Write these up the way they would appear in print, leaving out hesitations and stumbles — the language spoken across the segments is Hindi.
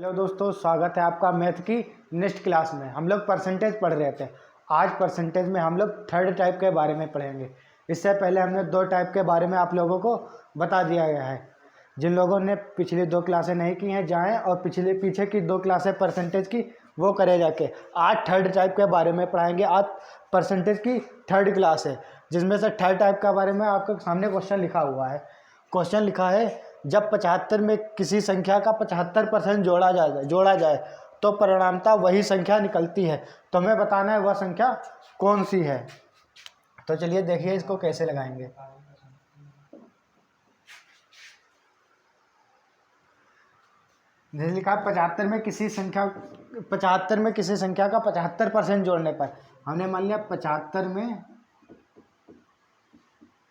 हेलो दोस्तों, स्वागत है आपका मैथ की नेक्स्ट क्लास में। हम लोग परसेंटेज पढ़ रहे थे। आज परसेंटेज में हम लोग थर्ड टाइप के बारे में पढ़ेंगे। इससे पहले हमने दो टाइप के बारे में आप लोगों को बता दिया गया है। जिन लोगों ने पिछली दो क्लासें नहीं की हैं जाएं और पीछे की दो क्लासें परसेंटेज की वो करे जाके। आज थर्ड टाइप के बारे में पढ़ाएंगे। आज परसेंटेज की थर्ड क्लास है, जिसमें से थर्ड टाइप के बारे में आपके सामने क्वेश्चन लिखा हुआ है। क्वेश्चन लिखा है, जब 75 में किसी संख्या का 75% जोड़ा जाए तो परिणामतः वही संख्या निकलती है। तो हमें बताना है वह संख्या कौन सी है। तो चलिए देखिए इसको कैसे लगाएंगे। जैसे लिखा 75 में किसी संख्या का 75% जोड़ने पर, हमने मान लिया 75 में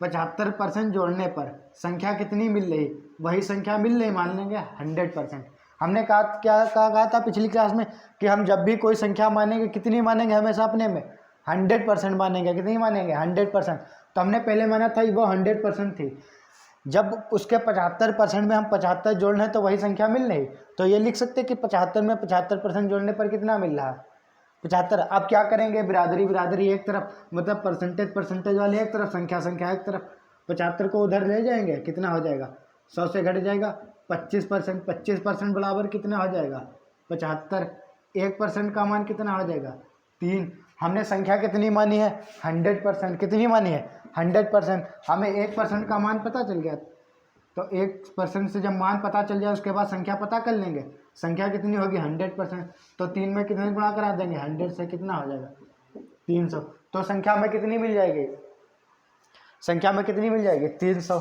75% जोड़ने पर संख्या कितनी मिल रही, वही संख्या मिल रही, मान लेंगे 100%। हमने कहा था पिछली क्लास में कि हम जब भी कोई संख्या मानेंगे कितनी मानेंगे, हमेशा अपने में 100% मानेंगे। कितनी मानेंगे? 100%। तो हमने पहले माना था वो 100% थी। जब उसके 75% में हम 75 जोड़ रहे हैं तो वही संख्या मिल रही। तो ये लिख सकते कि 75 में 75% जोड़ने पर कितना मिल रहा है? 75। अब क्या करेंगे? बिरादरी एक तरफ, मतलब परसेंटेज वाले एक तरफ, संख्या एक तरफ। 75 को उधर ले जाएंगे, कितना हो जाएगा? 100 से घट जाएगा 25%। 25% बराबर कितना हो जाएगा? 75। 1% का मान कितना हो जाएगा? 3। हमने संख्या कितनी मानी है? 100%। कितनी मानी है? 100%। हमें 1% का मान पता चल गया, तो 1% से जब मान पता चल जाए उसके बाद संख्या पता कर लेंगे। संख्या कितनी होगी? 100%। तो 3 में कितने गुणा करा देंगे? 100 से कितना हो जाएगा? 300। तो संख्या में कितनी मिल जाएगी? 300।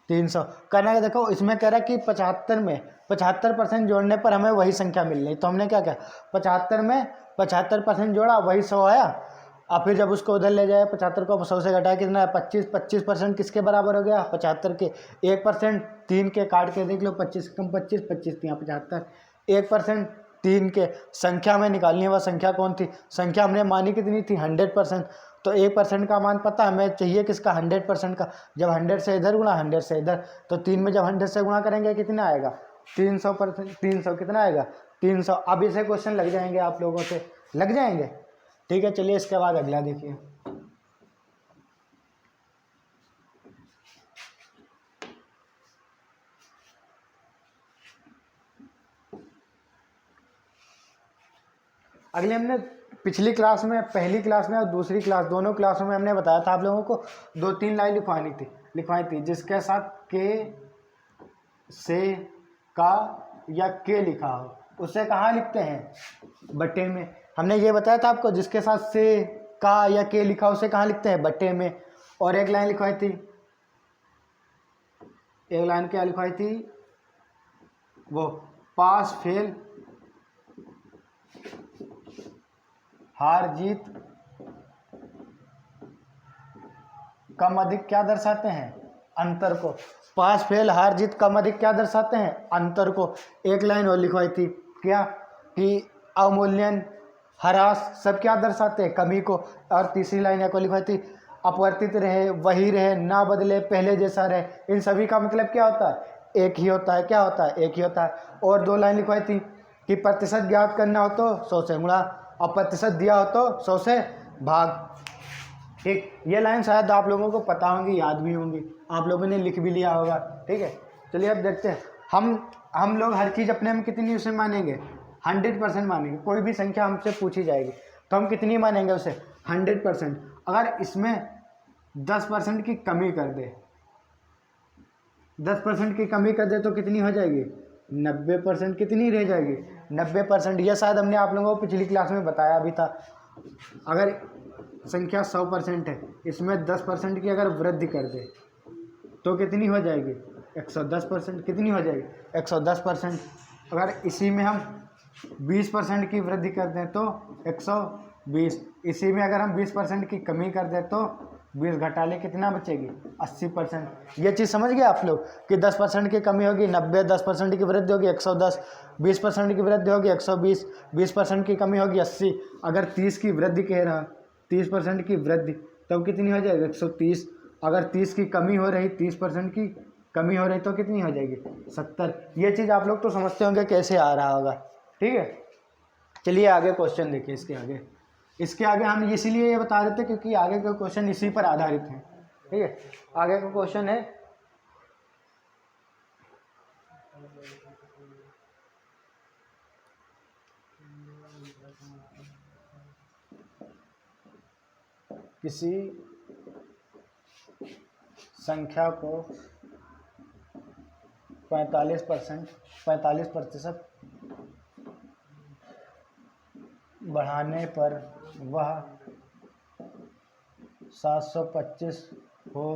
300 करना है। देखो इसमें कह रहा है कि 75 में 75% जोड़ने पर हमें वही संख्या मिल रही। तो हमने क्या किया? 75 में 75% जोड़ा, वही 100 आया। और फिर जब उसको उधर ले जाए, 75 को 100 से घटाया, कितना है? 25% किसके बराबर हो गया? 75 के। 1% 3 के काट के देख लो, 25 कम 25, 25 यहाँ 75। 1% 3 के। संख्या में निकालनी है, वह संख्या कौन थी? संख्या हमने मानी कितनी थी? 100%। तो 1% का मान पता हमें चाहिए किसका? 100% का। जब 100 से इधर गुणा, 100 से इधर, तो 3 में जब 100 से गुणा करेंगे कितना आएगा? 300%। 300 कितना आएगा? 300। अब इसे क्वेश्चन लग जाएंगे, आप लोगों से लग जाएंगे। ठीक है, चलिए इसके बाद अगला देखिए। अगले हमने पिछली क्लास में, पहली क्लास में और दूसरी क्लास, दोनों क्लासों में हमने बताया था आप लोगों को 2-3 लाइन लिखवाई थी जिसके साथ के, से, का या के लिखा हो, उसे कहाँ लिखते हैं? बट्टे में। हमने ये बताया था आपको, जिसके साथ से, का या के लिखा हो उसे कहाँ लिखते हैं? बट्टे में। और एक लाइन लिखवाई थी, एक लाइन क्या लिखवाई थी? वो पास फेल हार जीत कम अधिक क्या दर्शाते हैं? अंतर को। पास फेल हार जीत कम अधिक क्या दर्शाते हैं? अंतर को। एक लाइन और लिखवाई थी, क्या? कि अवमूल्यन, ह्रास सब क्या दर्शाते हैं? कमी को। और तीसरी लाइन को लिखवाई थी, अपवर्तित रहे, वही रहे, ना बदले, पहले जैसा रहे। इन सभी का मतलब क्या होता है? एक ही होता है। क्या होता है? एक ही होता है। और 2 लाइन लिखवाई थी कि प्रतिशत ज्ञात करना हो तो 100 से गुणा, और प्रतिशत दिया हो तो 100 से भाग। ठीक, ये लाइन शायद आप लोगों को पता होंगी, याद भी होंगी, आप लोगों ने लिख भी लिया होगा। ठीक है, चलिए अब देखते हैं। हम लोग हर चीज़ अपने में कितनी उसे मानेंगे? 100% मानेंगे। कोई भी संख्या हमसे पूछी जाएगी तो हम कितनी मानेंगे उसे? 100%। अगर इसमें 10% की कमी कर दे, 10% की कमी कर दे तो कितनी हो जाएगी? 90%। कितनी रह जाएगी? 90%। यह शायद हमने आप लोगों को पिछली क्लास में बताया भी था। अगर संख्या 100% है, इसमें 10% की अगर वृद्धि कर दे तो कितनी हो जाएगी? 110%। कितनी हो जाएगी? 110%। अगर इसी में हम 20% की वृद्धि कर दें तो 120। इसी में अगर हम 20% की कमी कर दें तो 20 घटा ले, कितना बचेगी? 80%। ये चीज़ समझ गए आप लोग कि 10% की कमी होगी 90, 10% की वृद्धि होगी 110, 20% की वृद्धि होगी 120, 20% की कमी होगी 80। अगर 30 की वृद्धि कह रहा, 30% की वृद्धि, तब कितनी हो जाएगी? 130। अगर 30 की कमी हो रही 30% की, कमी हो रही तो कितनी हो जाएगी 70। ये चीज़ आप लोग तो समझते होंगे कैसे आ रहा होगा, ठीक है। चलिए आगे क्वेश्चन देखिए। इसके आगे हम इसीलिए ये बता रहे थे क्योंकि आगे के क्वेश्चन इसी पर आधारित हैं, ठीक है। आगे का क्वेश्चन है किसी संख्या को 45% बढ़ाने पर वह 725 हो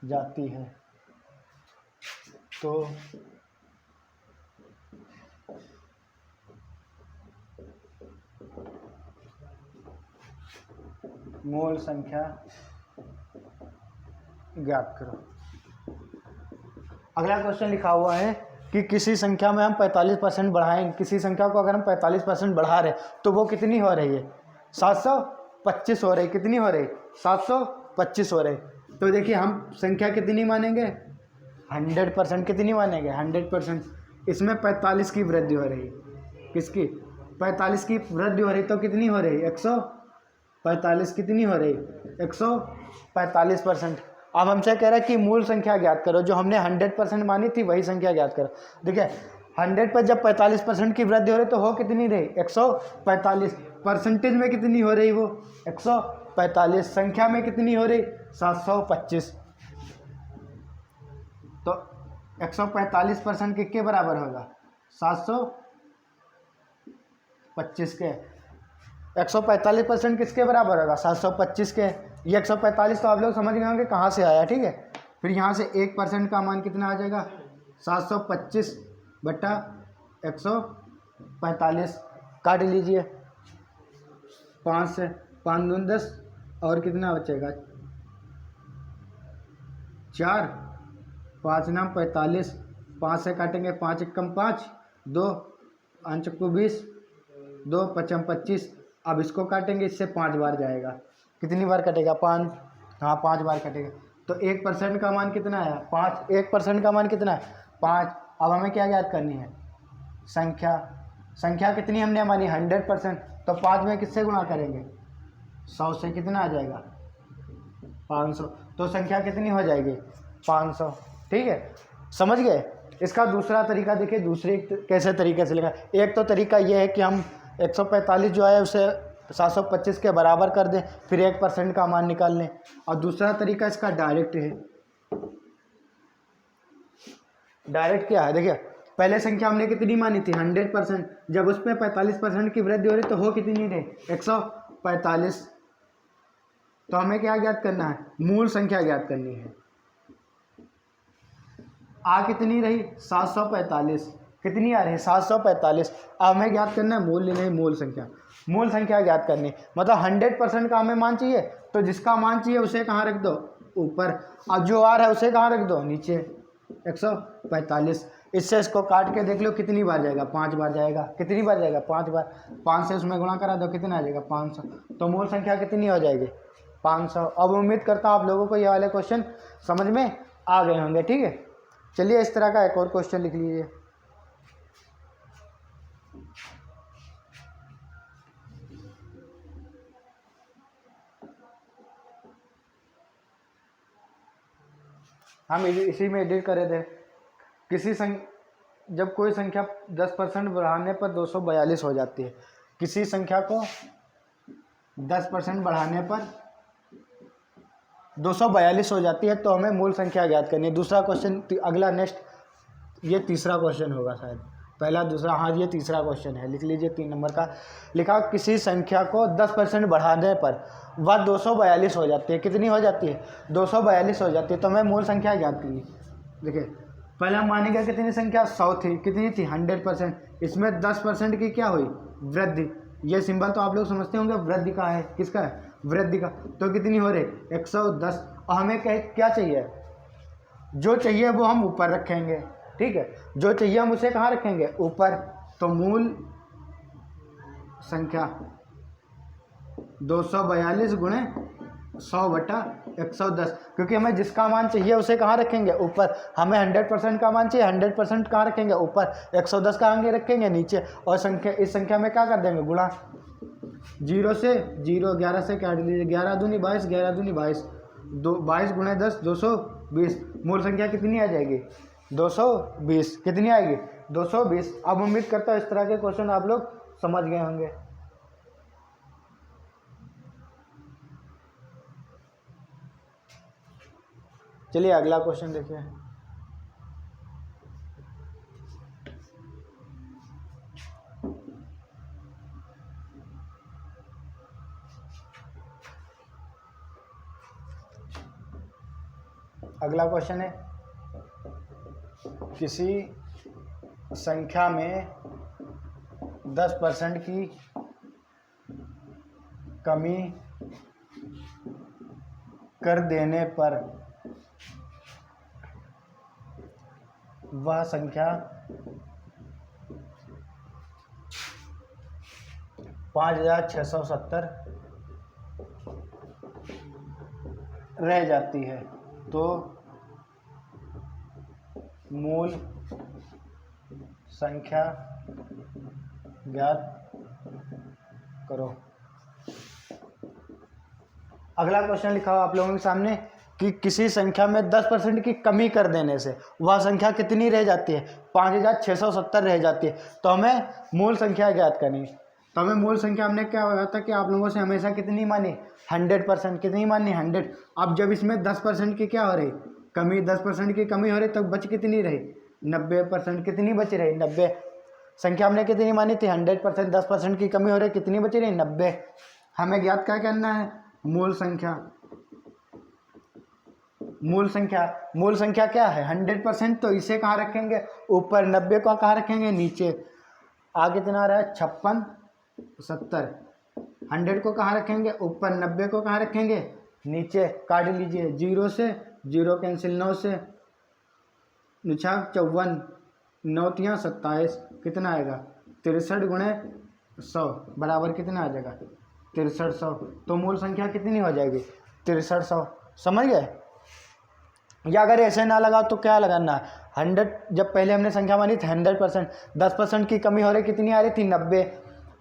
जाती है तो मूल संख्या ज्ञात करो। अगला क्वेश्चन लिखा हुआ है कि किसी संख्या में हम 45% बढ़ाएंगे, किसी संख्या को अगर हम 45% बढ़ा रहे तो वो कितनी हो रही है 725 हो रही। कितनी हो रही 725 हो रही। तो देखिए हम संख्या कितनी मानेंगे 100%। कितनी मानेंगे 100%। इसमें 45 की वृद्धि हो रही। किसकी 45 की वृद्धि हो रही तो कितनी हो रही 145। कितनी हो रही 145%। अब हमसे कह रहा है कि मूल संख्या ज्ञात करो। जो हमने 100% मानी थी वही संख्या ज्ञात करो। देखिए 100 पर जब 45% की वृद्धि हो रही तो हो कितनी रही 145। परसेंटेज में कितनी हो रही वो 145। संख्या में कितनी हो रही 725। तो 145% किसके बराबर होगा 725 के। 145% किसके बराबर होगा 725 के। ये 145 तो आप लोग समझ गए होंगे कहाँ से आया, ठीक है। फिर यहाँ से 1% का मान कितना आ जाएगा 725 बटा 145। काट लीजिए 5 से 5 दूनी 10 और कितना बचेगा 4, 5 नाम 45। 5 से काटेंगे 5 एकम 5, 2 5 को 20, 2 5 25। अब इसको काटेंगे इससे 5 बार जाएगा। कितनी बार कटेगा 5, हाँ 5 बार कटेगा। तो 1% का मान कितना है 5। 1% का मान कितना है 5। अब हमें क्या याद करनी है संख्या कितनी हमने मानी 100%। तो 5 में किससे गुणा करेंगे 100 से। कितना आ जाएगा 500। तो संख्या कितनी हो जाएगी 500, ठीक है। समझ गए। इसका दूसरा तरीका देखिए, दूसरे कैसे तरीके से लिखा। एक तो तरीका ये है कि हम 145 जो है उसे 725 के बराबर कर दें, फिर 1% का मान निकाल लें। और दूसरा तरीका इसका डायरेक्ट है। डायरेक्ट क्या है देखिए, पहले संख्या हमने कितनी मानी थी 100%। जब उसमें 45% की वृद्धि हो रही तो हो कितनी रही 145। तो हमें क्या ज्ञात करना है मूल संख्या ज्ञात करनी है। आ कितनी रही 745। कितनी आ रही 745। अब हमें ज्ञात करना है मूल नहीं मूल संख्या। मूल संख्या ज्ञात करनी मतलब 100% का हमें मान चाहिए तो जिसका मान चाहिए उसे कहाँ रख दो ऊपर, और जो आ रहा है उसे कहाँ रख दो नीचे 145। इससे इसको काट के देख लो कितनी बार जाएगा 5 बार जाएगा। कितनी बार जाएगा 5 बार। 5 से उसमें गुणा करा दो कितना आ जाएगा 500। तो मूल संख्या कितनी हो जाएगी 500। अब उम्मीद करता हूँ आप लोगों को ये वाले क्वेश्चन समझ में आ गए होंगे, ठीक है। चलिए इस तरह का एक और क्वेश्चन लिख लीजिए। हम इसी में एडिट करे थे। जब कोई संख्या 10% बढ़ाने पर 242 हो जाती है। किसी संख्या को 10% बढ़ाने पर 242 हो जाती है तो हमें मूल संख्या ज्ञात करनी है। दूसरा क्वेश्चन अगला नेक्स्ट ये तीसरा क्वेश्चन होगा शायद, पहला दूसरा, हाँ ये तीसरा क्वेश्चन है। लिख लीजिए 3 नंबर का। लिखा किसी संख्या को 10% बढ़ाने पर वह 242 हो जाती है। कितनी हो जाती है 242 हो जाती है। तो हमें मूल संख्या ज्ञात करनी। देखिए पहले हम मानेंगे कितनी संख्या 100 थी। कितनी थी 100%। इसमें 10% की क्या हुई वृद्धि। ये सिंबल तो आप लोग समझते होंगे वृद्धि का है। किसका है वृद्धि का। तो कितनी हो रही 110। और हमें क्या चाहिए, जो चाहिए वो हम ऊपर रखेंगे, ठीक है। जो चाहिए हम उसे कहाँ रखेंगे ऊपर। तो मूल संख्या 242 गुणे 100 बटा 110, क्योंकि हमें जिसका मान चाहिए उसे कहाँ रखेंगे, ऊपर। हमें 100% का मान चाहिए, 100% कहाँ रखेंगे, ऊपर। 110 का आगे रखेंगे नीचे, और संख्या इस संख्या में क्या कर देंगे, गुणा। 0 से 0, 11 से काट लीजिए, 11 दूनी 22, 11 दूनी 22, 22 गुणे 10 220। मूल संख्या कितनी आ जाएगी, 220। कितनी आएगी, 220। अब उम्मीद करता हूँ इस तरह के क्वेश्चन आप लोग समझ गए होंगे। चलिए अगला क्वेश्चन देखिए। अगला क्वेश्चन है, किसी संख्या में 10% की कमी कर देने पर वह संख्या 5670 रह जाती है, तो मूल संख्या ज्ञात करो। अगला क्वेश्चन लिखा हुआ आप लोगों के सामने कि किसी संख्या में 10% की कमी कर देने से वह संख्या कितनी रह जाती है, 5670 रह जाती है। तो हमें मूल संख्या ज्ञात करनी है। तो हमें मूल संख्या हमने क्या बताया था कि आप लोगों से हमेशा कितनी मानी, 100%। कितनी मानी, 100। अब जब इसमें 10% की क्या हो रही, कमी, 10% की कमी हो रही, तो बच कितनी रही, 90%। कितनी बच रही, 90। संख्या हमने कितनी मानी थी, 100%। 10% की कमी हो रही, कितनी बच रही, 90। हमें ज्ञात क्या करना है, मूल संख्या। मूल संख्या क्या है, 100%। तो इसे कहाँ रखेंगे, ऊपर। 90 को कहाँ रखेंगे, नीचे। आगे कितना आ रहा है, 5670। 100 को कहाँ रखेंगे, ऊपर। 90 को कहाँ रखेंगे, नीचे। काट लीजिए, 0 से 0 कैंसिल, 9 से 54, 9 तियाँ 27। कितना आएगा, 63 गुणे 100 बराबर कितना आ जाएगा, 6300। तो मूल संख्या कितनी हो जाएगी, 6300। समझ गए। या अगर ऐसे ना लगा तो क्या लगाना है, 100। जब पहले हमने संख्या मानी थी 100%, 10% की कमी हो रही, कितनी आ रही थी, 90।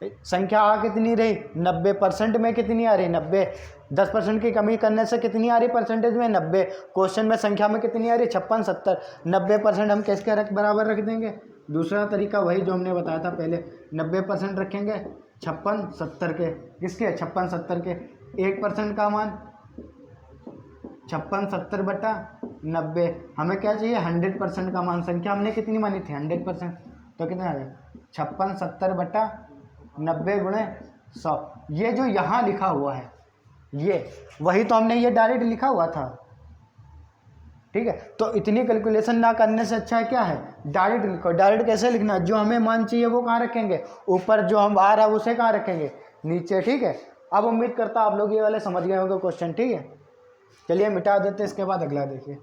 संख्या आ कितनी रही, 90%। में कितनी आ रही, 90। 10% की कमी करने से कितनी आ रही परसेंटेज में, 90। क्वेश्चन में संख्या में कितनी आ रही, 5670। 90% हम किसके बराबर रख देंगे, दूसरा तरीका वही जो हमने बताया था पहले। 90% रखेंगे 5670 के, किसके, 5670 के। 1% का मान 5670 बटा 90। हमें क्या चाहिए, 100% का मान। संख्या हमने कितनी मानी थी, 100%। तो कितना आ जाएगा, 5670 बटा 90 गुणे 100। ये जो यहाँ लिखा हुआ है, ये वही तो हमने ये डायरेक्ट लिखा हुआ था। ठीक है, तो इतनी कैलकुलेशन ना करने से अच्छा है क्या है, डायरेक्ट लिखो। डायरेक्ट कैसे लिखना, जो हमें मान चाहिए वो कहाँ रखेंगे, ऊपर। जो हम आ रहा है उसे कहाँ रखेंगे, नीचे। ठीक है। अब उम्मीद करता आप लोग ये वाले समझ गए होंगे क्वेश्चन। ठीक है, चलिए मिटा देते, इसके बाद अगला देखिए।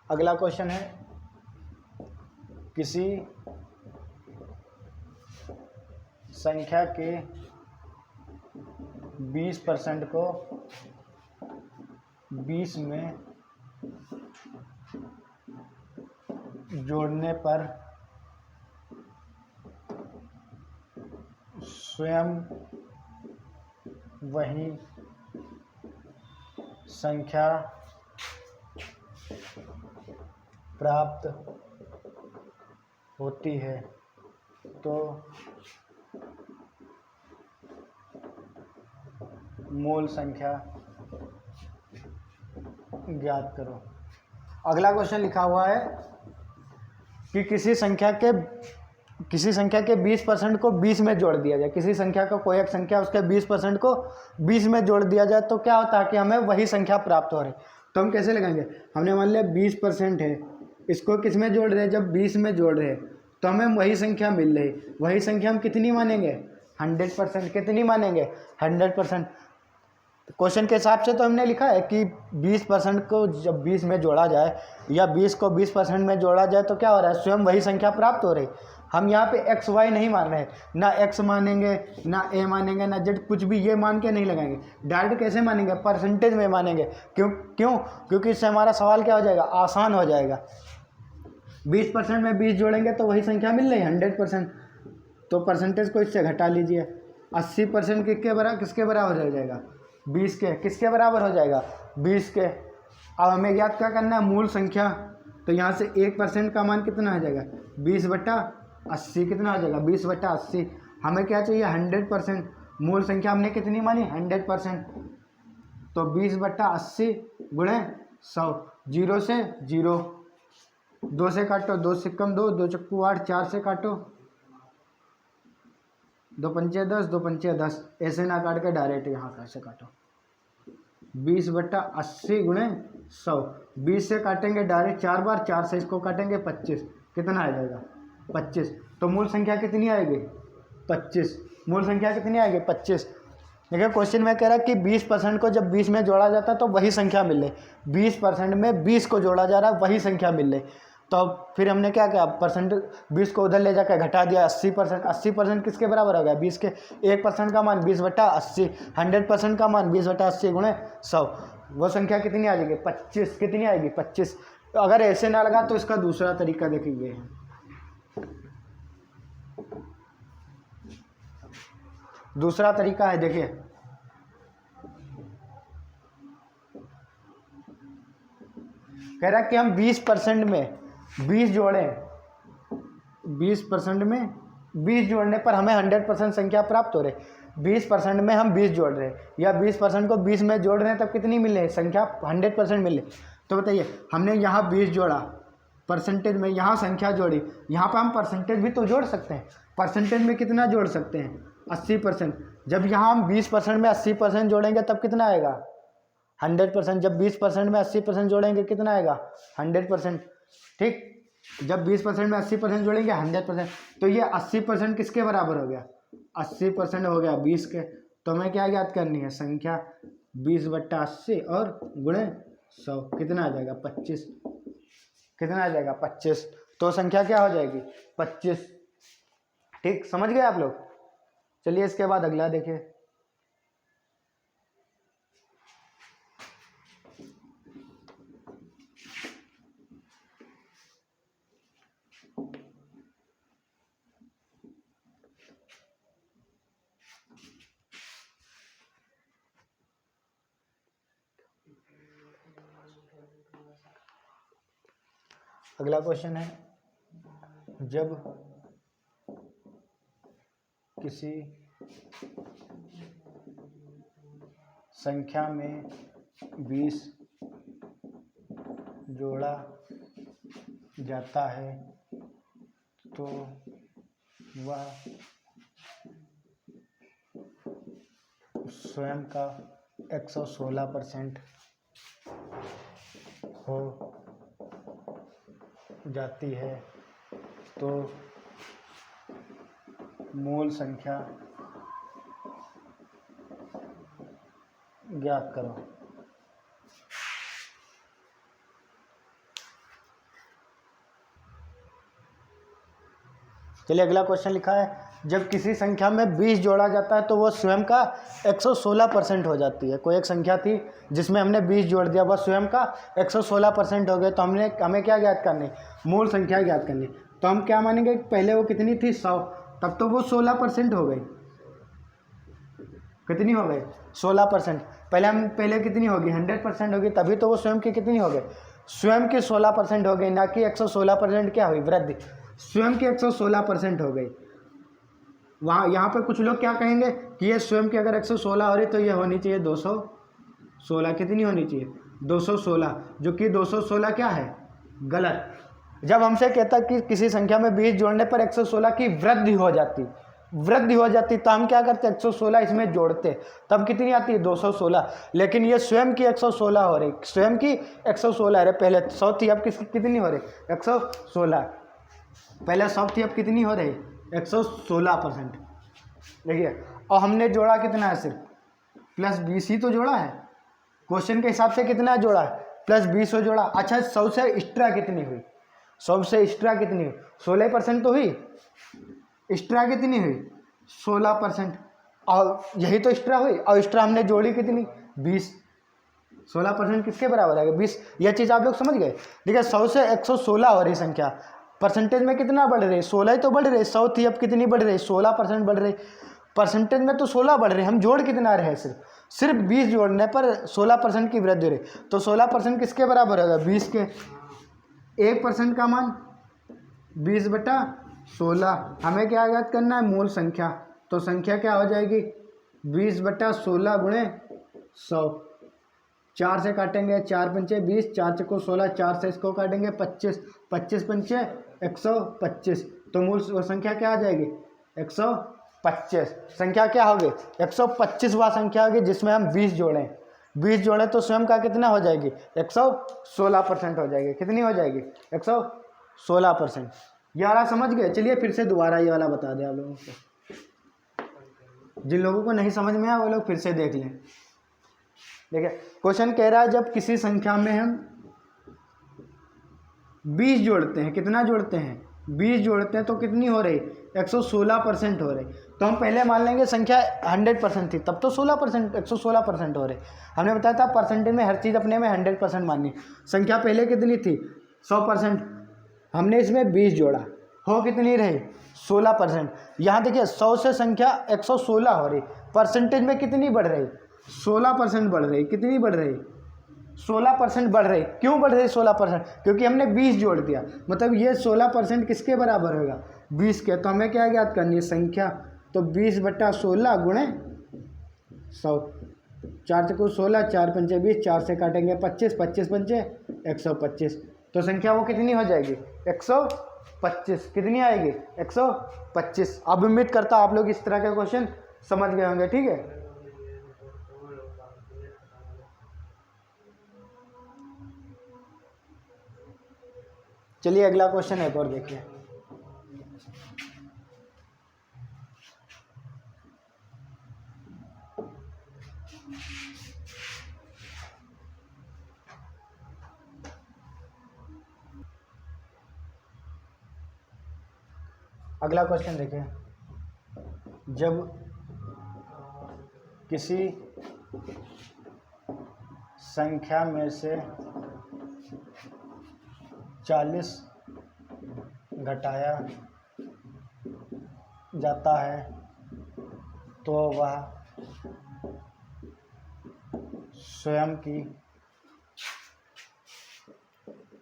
अगला क्वेश्चन है, किसी संख्या के 20% को 20 में जोड़ने पर स्वयं वही संख्या प्राप्त होती है, तो मूल संख्या ज्ञात करो। अगला क्वेश्चन लिखा हुआ है कि किसी संख्या के 20% को 20 में जोड़ दिया जाए। किसी संख्या का कोई एक संख्या, उसके 20% को 20 में जोड़ दिया जाए, तो क्या होता है कि हमें वही संख्या प्राप्त हो रही। तो हम कैसे लगाएंगे, हमने मान लिया 20% है, इसको किस में जोड़ रहे हैं, जब 20 में जोड़ रहे हैं तो हमें वही संख्या मिल रही। वही संख्या हम कितनी मानेंगे, 100%। कितनी मानेंगे? 100%। क्वेश्चन के हिसाब से तो हमने लिखा है कि 20% को जब 20 में जोड़ा जाए या 20 को 20% में जोड़ा जाए तो क्या हो रहा है, स्वयं वही संख्या प्राप्त हो रही। हम यहाँ पे एक्स वाई नहीं मान रहे, ना एक्स मानेंगे ना ए मानेंगे ना जेड, कुछ भी ये मान के नहीं लगाएंगे। डायरेक्ट कैसे मानेंगे? परसेंटेज में मानेंगे। क्योंकि इससे हमारा सवाल क्या हो जाएगा, आसान हो जाएगा। 20% में 20 जोड़ेंगे तो वही संख्या मिल रही 100%, तो परसेंटेज को इससे घटा लीजिए। 80% किसके बराबर हो जाएगा? 20 के। किसके बराबर हो जाएगा? 20 के। अब हमें याद क्या करना है? मूल संख्या। तो यहाँ से 1% का मान कितना हो जाएगा? 20/80। कितना हो जाएगा? 20/80। हमें क्या चाहिए? 100%। मूल संख्या हमने कितनी मानी? 100%। तो 20/80 गुणे 100। 0 से 0, 2 से काटो, 2 से कम 2, 2 चक्कू 8, 4 से काटो, 2 पंचे 10, 2 पंचे 10। ऐसे ना काट के डायरेक्ट यहाँ कैसे काटो? 20/80 गुणे 100। 20 से काटेंगे डायरेक्ट 4 बार, 4 से इसको काटेंगे 25। कितना आ जाएगा? 25। तो मूल संख्या कितनी आएगी? 25। मूल संख्या कितनी आएगी? 25। देखिए क्वेश्चन में कह रहा है कि 20% को जब 20 में जोड़ा जाता है तो वही संख्या मिल रही। 20% में 20 को जोड़ा जा रहा है, वही संख्या मिल रही। तो फिर हमने क्या किया? परसेंट 20 को उधर ले जाकर घटा दिया। 80%। 80% किसके बराबर हो गया? 20 के। 1% का मान 20/80। 100% का मान 20/80 गुणे 100। वो संख्या कितनी आ जाएगी? 25। कितनी आएगी? 25। तो अगर ऐसे ना लगा तो इसका दूसरा तरीका देखेंगे। दूसरा तरीका है, देखिए कह रहा है कि हम 20% में 20 जोड़ें, 20% में 20 जोड़ने पर हमें 100% संख्या प्राप्त हो रही। 20% में हम 20 जोड़ रहे हैं या 20% को 20 में जोड़ रहे हैं, तब कितनी मिल रही संख्या? 100% मिल रही। तो बताइए, हमने यहाँ 20 जोड़ा, परसेंटेज में यहाँ संख्या जोड़ी, यहाँ पर हम परसेंटेज भी तो जोड़ सकते हैं। परसेंटेज में कितना जोड़ सकते हैं? 80%। जब यहाँ हम 20% में 80% जोड़ेंगे तब कितना आएगा? 100%। जब 20% में 80% जोड़ेंगे कितना आएगा? 100%। ठीक। जब 20% में 80% जोड़ेंगे 100%। तो ये 80% किसके बराबर हो गया? 80% हो गया 20 के। तो हमें क्या याद करनी है? संख्या 20/80 और गुणे 100। कितना आ जाएगा? 25। कितना आ जाएगा? 25। तो संख्या क्या हो जाएगी? 25। ठीक, समझ गए आप लोग? चलिए इसके बाद अगला देखिए। अगला क्वेश्चन है, जब किसी संख्या में 20 जोड़ा जाता है तो वह स्वयं का 116% हो जाती है तो मूल संख्या ज्ञात करो। चलिए अगला क्वेश्चन लिखा है, जब किसी संख्या में 20 जोड़ा जाता है तो वो स्वयं का 116% हो जाती है। कोई एक संख्या थी जिसमें हमने 20 जोड़ दिया, वह स्वयं का 116% हो गए। तो हमें क्या ज्ञात करनी? मूल संख्या ज्ञात करनी। तो हम क्या मानेंगे? पहले वो कितनी थी? 100। तब तो वो 16% हो गई। कितनी हो गई? 16%। पहले कितनी होगी? 100% होगी, तभी तो वो स्वयं की कितनी हो गई? स्वयं की 16% हो गई, ना कि 116% क्या हुई? वृद्धि। स्वयं की 116% हो गई। वहाँ यहाँ पर कुछ लोग क्या कहेंगे कि ये स्वयं की अगर 116 हो रही तो ये होनी चाहिए 216। कितनी होनी चाहिए? 216, जो कि 216 क्या है? गलत। जब हमसे कहता कि किसी संख्या में 20 जोड़ने पर 116 की वृद्धि हो जाती तो हम क्या करते? 116 इसमें जोड़ते, तब कितनी आती है? 216। लेकिन ये स्वयं की 116 हो रही, स्वयं की 116 है। पहले 100 थी, अब कितनी हो रही? 116। पहले 100 थी, अब कितनी हो रही? 116%। देखिए, और हमने जोड़ा कितना है, सिर्फ +20 ही तो जोड़ा है। क्वेश्चन के हिसाब से कितना जोड़ा है, +20 हो जोड़ा। अच्छा, 100 से एक्स्ट्रा कितनी हुई, 100 से एक्स्ट्रा कितनी हुई, 16% तो हुई। एक्स्ट्रा कितनी हुई, 16%। और यही तो एक्स्ट्रा हुई, और एक्स्ट्रा हमने जोड़ी कितनी, 20। 16% किसके बराबर है, 20। यह चीज़ आप लोग समझ गए। देखिए, 100 से 116 हो रही संख्या, परसेंटेज में कितना बढ़ रही है, 16 ही तो बढ़ रही है। 100 थी, अब कितनी बढ़ रही है, 16% बढ़ रही। परसेंटेज में तो 16 बढ़ रहे, हम जोड़ कितना रहे, सिर्फ 20 जोड़ने पर 16% की वृद्धि रही। तो 16% किसके बराबर होगा, 20 के। 1% का मान 20/16। हमें क्या याद करना है, मूल संख्या। तो संख्या क्या हो जाएगी, 20/16 गुणे 100। 4 से काटेंगे, 4 पंचे 20, 4 चको 16, 4 से इसको काटेंगे 25, 25 पंचे 125। तो मूल संख्या क्या आ जाएगी, 125। संख्या क्या होगी, 125वां संख्या होगी, जिसमें हम 20 जोड़ें। 20 जोड़ें तो स्वयं का कितना हो जाएगी, 116% हो जाएगी। कितनी हो जाएगी, 116%। ये वाला समझ गए। चलिए फिर से दोबारा ये वाला बता दें आप लोगों को। जिन लोगों को नहीं समझ में आया वो लोग फिर से देख लें। देखिए, क्वेश्चन कह रहा है जब किसी संख्या में हम 20 जोड़ते हैं, कितना जोड़ते हैं, 20 जोड़ते हैं, तो कितनी हो रही, 116% हो रही। तो हम पहले मान लेंगे संख्या 100% थी, तब तो 16%, 116% हो रही। हमने बताया था परसेंटेज में हर चीज़ अपने में 100% माननी। संख्या पहले कितनी थी, 100%। हमने इसमें 20 जोड़ा, हो कितनी रही, 16%। यहाँ देखिए, 100 से संख्या 116 हो रही, परसेंटेज में कितनी बढ़ रही, 16% बढ़ रही। कितनी बढ़ रही, 16% बढ़ रही। क्यों बढ़ रही 16%, क्योंकि हमने 20 जोड़ दिया। मतलब ये 16% किसके बराबर होगा, 20 के। तो हमें क्या याद करनी है, संख्या। तो 20/16 गुणे 100। 4 चको 16, 4 पंचे 20, 4 से काटेंगे 25, 25 पंचे 125। तो संख्या वो कितनी हो जाएगी, 125। कितनी आएगी, 125। अब उम्मीद करता हूँ आप लोग इस तरह के क्वेश्चन समझ गए होंगे। ठीक है, चलिए अगला क्वेश्चन एक और देखिए। अगला क्वेश्चन देखिए, जब किसी संख्या में से 40 घटाया जाता है तो वह स्वयं की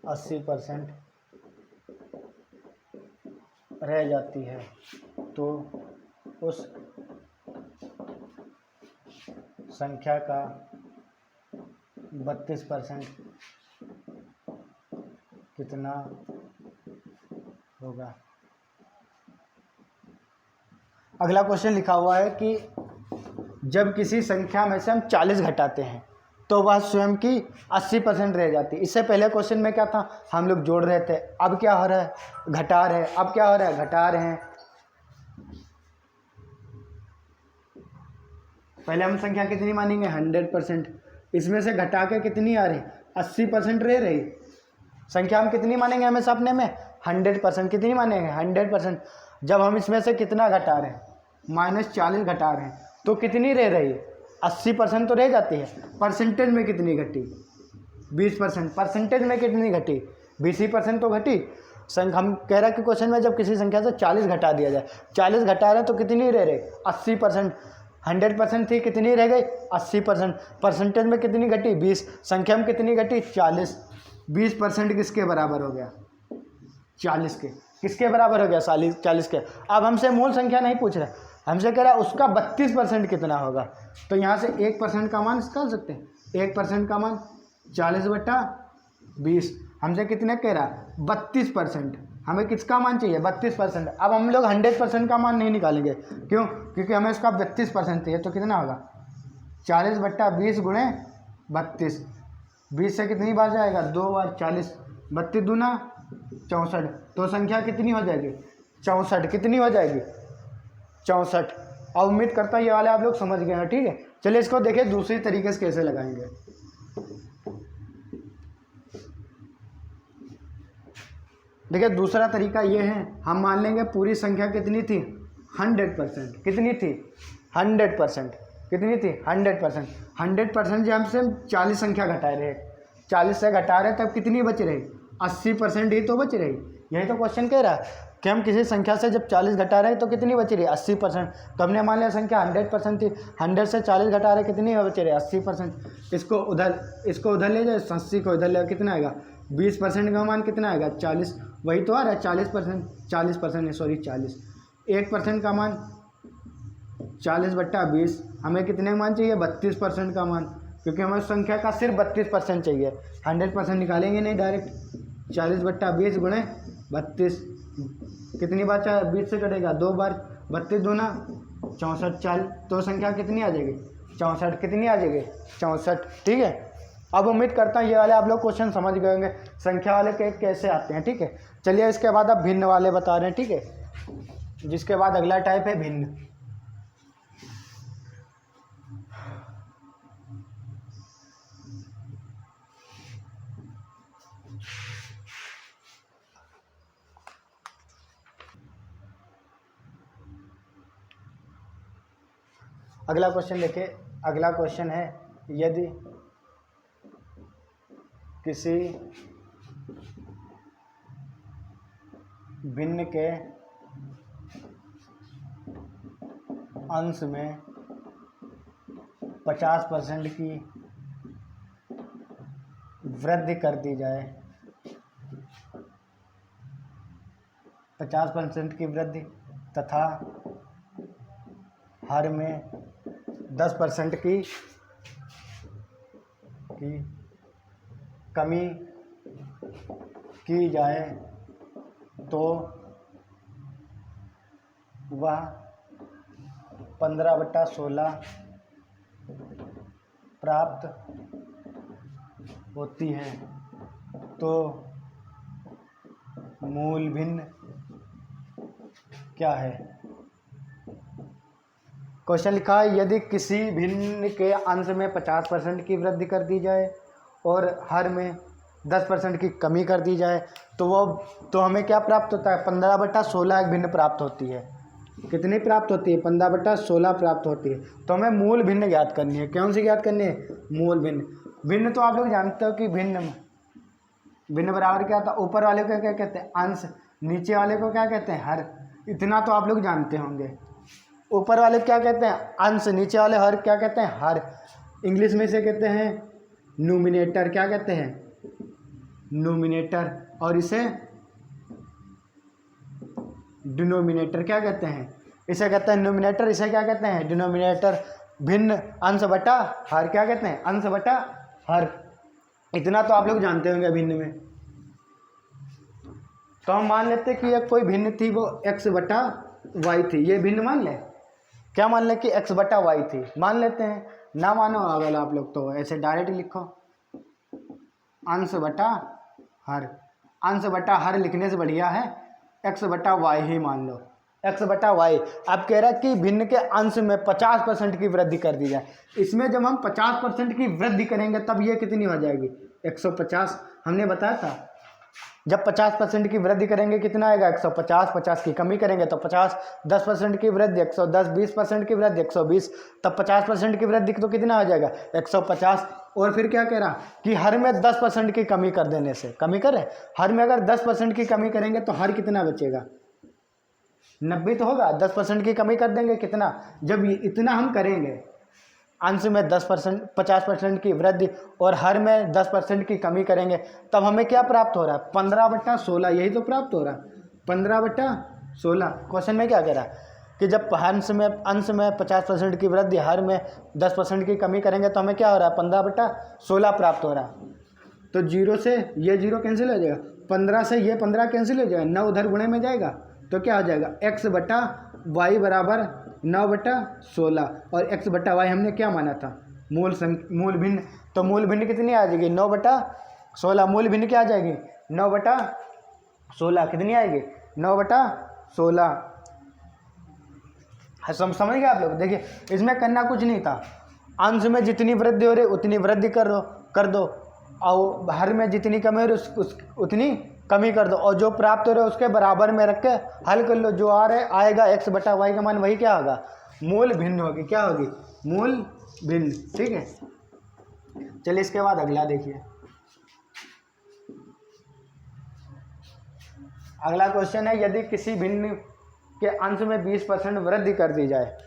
80% रह जाती है। तो उस संख्या का 32% कितना होगा। अगला क्वेश्चन लिखा हुआ है कि जब किसी संख्या में से हम 40 घटाते हैं तो वह स्वयं की 80% रह जाती है। इससे पहले क्वेश्चन में क्या था, हम लोग जोड़ रहे थे, अब क्या हो रहा है, घटा रहे हैं। अब क्या हो रहा है, घटा रहे हैं। पहले हम संख्या कितनी मानेंगे, 100%। इसमें से घटा के कितनी आ रही, 80% रह रही। संख्या हम कितनी मानेंगे हमेशा अपने में, 100%। कितनी मानेंगे, 100%। जब हम इसमें से कितना घटा रहे हैं, -40 घटा रहे हैं, तो कितनी रह रही है, 80% तो रह जाती है। परसेंटेज में कितनी घटी, 20%। परसेंटेज में कितनी घटी, 20% तो घटी। हम कह रहे हैं कि क्वेश्चन में जब किसी संख्या से 40 घटा दिया जाए, 40 घटा रहे हैं तो कितनी रह रही, 80%। 100% थी, कितनी रह गई, 80%। परसेंटेज में कितनी घटी, 20। संख्या में कितनी घटी, 40। 20% किसके बराबर हो गया, 40 के। किसके बराबर हो गया, 40 के। अब हमसे मूल संख्या नहीं पूछ रहा, हमसे कह रहा है उसका 32% कितना होगा। तो यहाँ से 1% का मान निकाल सकते हैं। 1% का मान 40/20। हमसे कितने कह रहा है, 32%। हमें किसका मान चाहिए, 32%। अब हम लोग 100% का मान नहीं निकालेंगे, क्यों, क्योंकि हमें इसका 32% चाहिए। तो कितना होगा, 40/20 गुणे 32। 20 से कितनी बार जाएगा, 2 बार। 40, 32 दूना 64। तो संख्या कितनी हो जाएगी, 64। कितनी हो जाएगी, 64। और उम्मीद करता हूँ ये वाले आप लोग समझ गए हैं, ठीक है। चलिए इसको देखिए दूसरी तरीके से कैसे लगाएंगे। देखिए दूसरा तरीका ये है, हम मान लेंगे पूरी संख्या कितनी थी 100%, कितनी थी 100%, कितनी थी 100%, 100% जब हमसे 40 संख्या घटा रहे, 40 से घटा रहे तब कितनी बच रही 80% ही तो बच रही। यही तो क्वेश्चन कह रहा है कि हम किसी संख्या से जब 40 घटा रहे तो कितनी बच रही 80%। तो हमने मान लिया संख्या 100% थी, 100 से 40 घटा रहे कितनी बच रही 80%। इसको उधर ले जाए, 80 को इधर ले, कितना आएगा 20% का मान कितना आएगा 40, वही तो आ रहा है 40%, सॉरी 40, 1% का मान 40/20, हमें कितने का मान चाहिए 32% का मान, क्योंकि हमें संख्या का सिर्फ 32% चाहिए, 100% निकालेंगे नहीं डायरेक्ट। 40/20 गुणे 32, कितनी बार 20 से कटेगा 2 बार, 32 दूना 64, 40, तो संख्या कितनी आ जाएगी 64, कितनी आ जाएगी 64, ठीक है। अब उम्मीद करता हूँ ये वाले आप लोग क्वेश्चन समझ गए होंगे, संख्या वाले के कैसे आते हैं, ठीक है। चलिए इसके बाद अब भिन्न वाले बता रहे हैं, ठीक है। जिसके बाद अगला टाइप है भिन्न। अगला क्वेश्चन देखिए, अगला क्वेश्चन है यदि किसी भिन्न के अंश में 50% की वृद्धि कर दी जाए, 50% की वृद्धि तथा हर में 10% की कमी की जाए तो वह 15/16 प्राप्त होती है। तो मूल भिन्न क्या है। क्वेश्चन लिखा है यदि किसी भिन्न के अंश में 50% की वृद्धि कर दी जाए और हर में 10% की कमी कर दी जाए तो हमें क्या प्राप्त होता है 15/16 एक भिन्न प्राप्त होती है। कितनी प्राप्त होती है 15/16 प्राप्त होती है। तो हमें मूल भिन्न ज्ञात करनी है। कौन सी ज्ञात करनी है मूल भिन्न। भिन्न तो आप लोग जानते हो कि भिन्न बराबर क्या होता है, ऊपर वाले को क्या कहते हैं अंश, नीचे वाले को क्या कहते हैं हर। इतना तो आप लोग जानते होंगे। ऊपर वाले क्या कहते हैं अंश, नीचे वाले हर क्या कहते हैं हर। इंग्लिश में इसे कहते हैं न्यूमिनेटर, क्या कहते हैं न्यूमिनेटर, और इसे डिनोमिनेटर क्या कहते हैं, इसे कहते हैं न्यूमिनेटर, इसे क्या कहते हैं डिनोमिनेटर। भिन्न अंश बटा हर क्या कहते हैं अंश बटा हर। इतना तो आप लोग जानते होंगे भिन्न में। तो हम मान लेते हैं कि एक कोई भिन्न थी वो x/y थी। ये भिन्न मान लें, क्या मान लें कि x/y थी, मान लेते हैं। ना मानो अगर आप लोग तो ऐसे डायरेक्ट लिखो अंश बटा हर। अंश बटा हर लिखने से बढ़िया है x/y ही मान लो, x/y। अब कह रहा है कि भिन्न के अंश में 50% की वृद्धि कर दी जाए। इसमें जब हम 50% की वृद्धि करेंगे तब ये कितनी हो जाएगी 150। हमने बताया था जब 50% की वृद्धि करेंगे कितना आएगा 150, 50 की कमी करेंगे तो 50, 10% की वृद्धि 110, 20% की वृद्धि 120, तब 50% की वृद्धि तो कितना हो जाएगा 150। और फिर क्या कह रहा कि हर में 10% की कमी कर देने से, कमी करें हर में अगर 10% की कमी करेंगे तो हर कितना बचेगा 90 तो होगा। 10% की कमी कर देंगे कितना, जब इतना हम करेंगे अंश में 10% 50% की वृद्धि और हर में 10% की कमी करेंगे तब हमें क्या प्राप्त हो रहा है 15/16। यही तो प्राप्त हो रहा है 15/16। क्वेश्चन में क्या कह रहा है कि जब अंश में 50% की वृद्धि हर में 10% की कमी करेंगे तो हमें क्या हो रहा है 15/16 प्राप्त हो रहा है। तो 0 से ये 0 कैंसिल हो जाएगा, 15 से ये 15 कैंसिल हो जाएगा, 9 उधर गुणे में जाएगा तो क्या हो जाएगा x/y बराबर 9/16। और x/y हमने क्या माना था मूल भिन्न। तो मूल भिन्न कितनी आ जाएगी 9/16। मूल भिन्न क्या आ जाएगी 9/16। कितनी आएगी 9/16। समझ गए आप लोग। देखिए इसमें करना कुछ नहीं था, अंश में जितनी वृद्धि हो रही उतनी वृद्धि कर दो और हर में जितनी कमी हो रही उतनी कमी कर दो, और जो प्राप्त हो रहा है उसके बराबर में रख के हल कर लो। जो आ रहा है आएगा x बटा वाई का मान वही क्या होगा, मूल भिन्न होगी। क्या होगी, मूल भिन्न। ठीक है, चलिए इसके बाद अगला देखिए। अगला क्वेश्चन है, यदि किसी भिन्न के अंश में 20% वृद्धि कर दी जाए,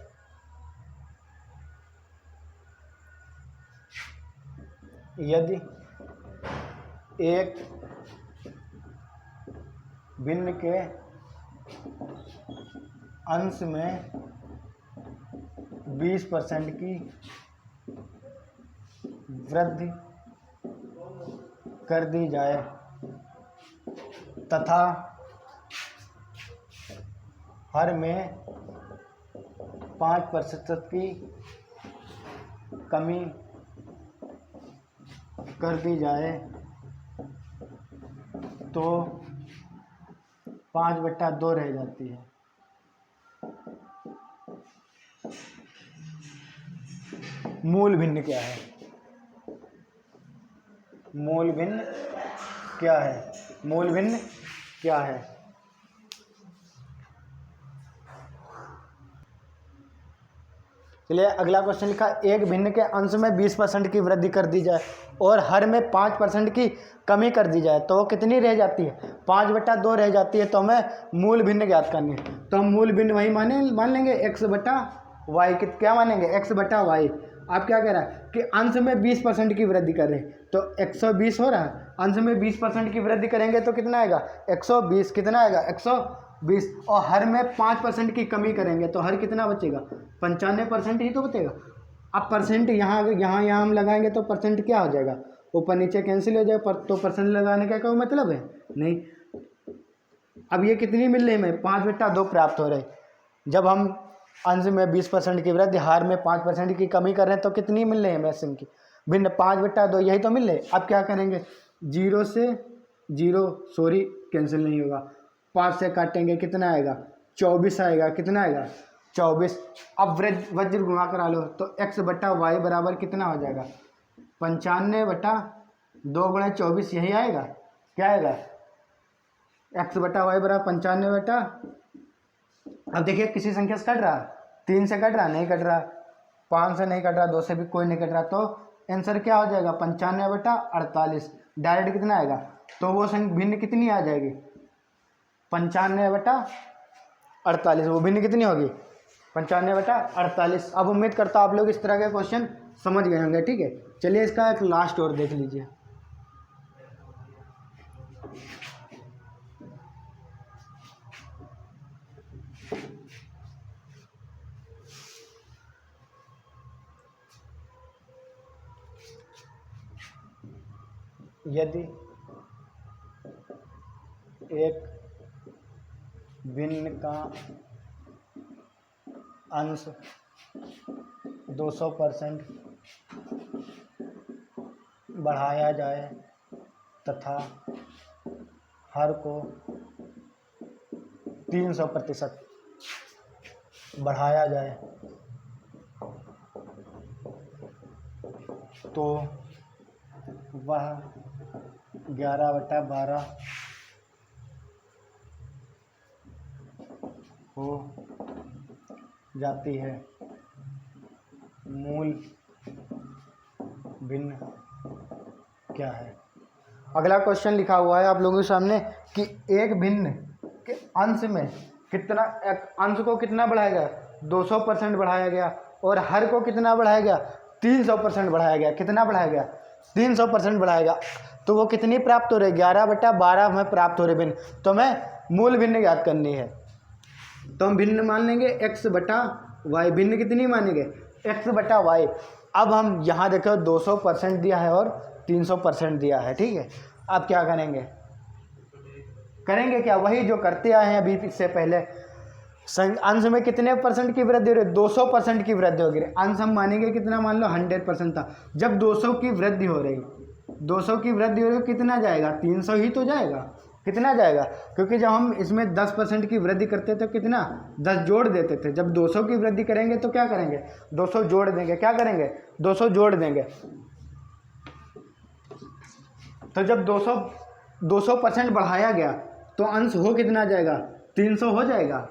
यदि एक भिन्न के अंश में 20% की वृद्धि कर दी जाए तथा हर में 5% की कमी कर दी जाए तो 5/2 रह जाती है। मूल भिन्न क्या है, मूल भिन्न क्या है, मूल भिन्न क्या है। चलिए अगला क्वेश्चन लिखा, एक भिन्न के अंश में 20% की वृद्धि कर दी जाए और हर में 5% की कमी कर दी जाए तो वो कितनी रह जाती है, 5/2 रह जाती है। तो हमें मूल भिन्न ज्ञात करनी है, तो हम मूल भिन्न वही मान लेंगे x बटा वाई। क्या मानेंगे, x बटा वाई। आप क्या कह रहा है कि अंश में 20% की वृद्धि कर रहे हैं तो 120 हो रहा है, अंश में 20% की वृद्धि करेंगे तो कितना आएगा 120, कितना आएगा 120, और हर में 5% की कमी करेंगे तो हर कितना बचेगा 95% ही तो बचेगा। अब परसेंट यहाँ हम लगाएंगे तो परसेंट क्या हो जाएगा, ऊपर नीचे कैंसिल हो जाएगा, तो परसेंट लगाने का कोई मतलब है नहीं। अब ये कितनी मिल रही है, हमें 5/2 प्राप्त हो रहे। जब हम अंश में 20% की वृद्धि हार में 5% की कमी कर रहे हैं तो कितनी मिल रही है हमें भिन्न की, भिन्न 5/2 यही तो मिल रहे। अब क्या करेंगे, 0 से 0 सॉरी कैंसिल नहीं होगा, 5 से काटेंगे कितना आएगा 24 आएगा, कितना आएगा 24। अब वज्र गुणा करा लो तो x बटा वाई बराबर कितना हो जाएगा 95/2 गुणा 24 यही आएगा। क्या आएगा, x बटा वाई बराबर 95 अब देखिए किसी संख्या से कट रहा, 3 से कट रहा नहीं कट रहा, 5 से नहीं कट रहा, 2 से भी कोई नहीं कट रहा, तो आंसर क्या हो जाएगा 95/48। डायरेक्ट कितना आएगा, तो वो भिन्न कितनी आ जाएगी 95/48, वो भिन्न कितनी होगी 95/48। अब उम्मीद करता हूँ आप लोग इस तरह के क्वेश्चन समझ गए होंगे। ठीक है, चलिए इसका एक लास्ट और देख लीजिए। यदि एक भिन्न का अंश 200% बढ़ाया जाए तथा हर को 300% बढ़ाया जाए तो वह 11/12 हो जाती है। मूल भिन्न क्या है। अगला क्वेश्चन लिखा हुआ है आप लोगों के सामने कि एक भिन्न के अंश में कितना, अंश को कितना बढ़ाया गया 200% बढ़ाया गया और हर को कितना बढ़ाया गया 300% बढ़ाया गया। कितना बढ़ाया गया 300% बढ़ाया गया, तो वो कितनी प्राप्त हो रही 11/12 हमें प्राप्त हो रही भिन्न। तो हमें मूल भिन्न याद करनी है, तो हम भिन्न मान लेंगे x बटा वाई। भिन्न कितनी मानेंगे x बटा वाई। अब हम यहाँ देखो 200% दिया है और 300% दिया है। ठीक है, अब क्या करेंगे क्या, वही जो करते आए हैं अभी इससे पहले। अंश में कितने परसेंट की वृद्धि हो रही है 200% की वृद्धि हो गई। अंश हम मानेंगे कितना, मान लो 100% था। जब 200 की वृद्धि हो रही 200 की वृद्धि हो रही कितना जाएगा 300 ही तो जाएगा। कितना जाएगा, क्योंकि जब हम इसमें 10% की वृद्धि करते तो कितना 10 जोड़ देते थे। जब 200 की वृद्धि करेंगे तो क्या करेंगे 200 जोड़ देंगे, क्या करेंगे 200 जोड़ देंगे। तो जब 200% बढ़ाया गया तो अंश हो कितना जाएगा 300 हो जाएगा।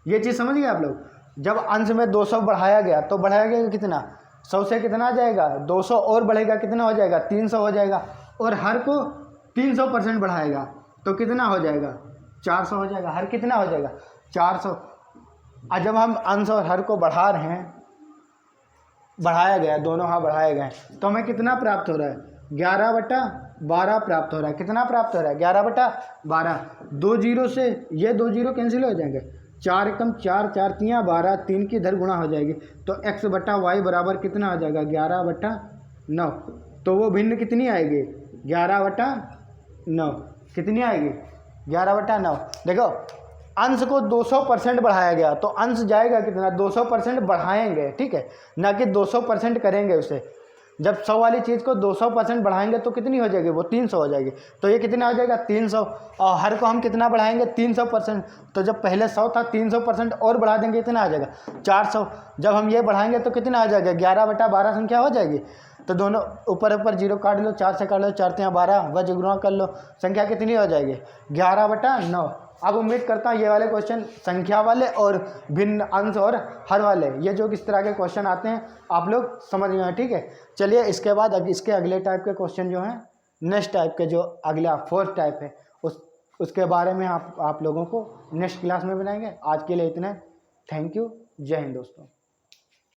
ये चीज़ समझ गए आप लोग। जब अंश में 200 बढ़ाया गया तो बढ़ाया गया कितना 100 से कितना आ जाएगा 200 और बढ़ेगा कितना हो जाएगा 300 हो जाएगा। और हर को 300% बढ़ाएगा तो कितना हो जाएगा 400 हो जाएगा। हर कितना हो जाएगा 400। और जब हम अंश और हर को बढ़ा रहे हैं, बढ़ाया गया दोनों हाँ बढ़ाए गए, तो हमें कितना प्राप्त हो रहा है 11/12 प्राप्त हो रहा है। कितना प्राप्त हो रहा है 11/12। 2 जीरो से ये 2 जीरो कैंसिल हो जाएंगे, 4 एकम 4, 4 तियाँ 12, 3 की इधर गुणा हो जाएगी तो x/y बराबर कितना हो जाएगा 11/9। तो वो भिन्न कितनी आएगी 11/9। कितनी आएगी 11/9। देखो अंश को 200% बढ़ाया गया तो अंश जाएगा कितना 200% बढ़ाएंगे, ठीक है, ना कि 200% करेंगे उसे। जब 100 वाली चीज़ को 200% बढ़ाएंगे तो कितनी हो जाएगी वो 300 हो जाएगी। तो ये कितना हो जाएगा 300। और हर को हम कितना बढ़ाएंगे 300%। तो जब पहले 100 था 300% और बढ़ा देंगे कितना आ जाएगा 400। जब हम ये बढ़ाएंगे तो कितना आ जाएगा 11/12 संख्या हो जाएगी। तो दोनों ऊपर ऊपर जीरो काट लो, 4 से काट लो, 4 तियाँ 12, वज गुणा कर लो, संख्या कितनी हो जाएगी 11/9। अब उम्मीद करता हूँ ये वाले क्वेश्चन संख्या वाले और भिन्न अंश और हर वाले, ये जो किस तरह के क्वेश्चन आते हैं आप लोग समझ गए हैं, ठीक है। चलिए इसके बाद इसके अगले टाइप के क्वेश्चन जो हैं नेक्स्ट टाइप के जो अगला 4th टाइप है उसके बारे में आप लोगों को नेक्स्ट क्लास में बनाएंगे। आज के लिए इतना। Thank you. जय हिंद दोस्तों।